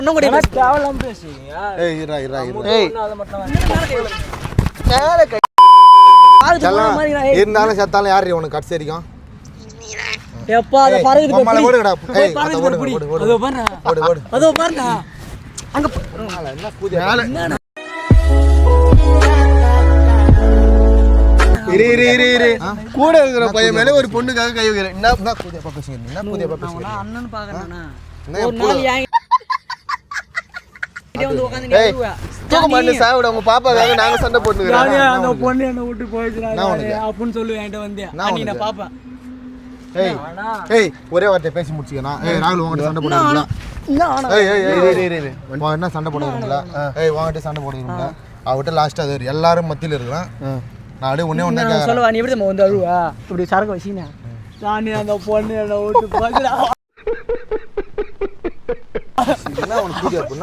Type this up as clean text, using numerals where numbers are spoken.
இன்னும் கூட தேவலாம் பேசுவீங்க. ஏய் இரா இருந்தாலும் செத்தாலும் யாரு உனக்கு கட்சி அடிக்கும்? எப்பா அத பறக்குது மம்மல ஓடுடா. ஏய் அதோ பாருடா. அதோ பாருடா. அங்க என்ன கூதியா? இரு கூட இருக்கிற பையன் மேல ஒரு பொண்ணுக்காக கை வைக்கிறேன். என்ன கூதியா பக்கசி என்ன கூதியா பக்கசி நான் அண்ணன் பாக்கறேனா ஒரு நாள் ஏன் இங்க வந்து உட்கார்ந்து நீ தூக்க மாட்டே சாவுட உங்க பாப்பாக்காக நாங்க சண்டை போட்டுக்கறோம். அந்த பொண்ணு என்ன விட்டு போயிடுறா அப்பன்னு சொல்லு என்கிட்ட வந்து அண்ணி நான் பாப்பேன். ஏய் ஒரே வார்த்தை பேசி முடிச்சிக்கனா. ஏய் ராகுல் உன்கிட்ட சண்டை போடுறீங்களா? இரு என்ன சண்டை போடுறீங்களா? ஏய் உன்கிட்ட சண்டை போடுறீங்களா? அவட்ட லாஸ்ட் அது எல்லாரும் மத்தியில இருக்கான். நான் அப்படியே ஒண்ணே சொல்லுவா நீ எப்படி வந்து அழுவா இப்படி சரக்கு வச்சினா நான் அந்த பொண்ணு என்ன விட்டு போயிடுறா. என்ன உனக்கு புரியாது?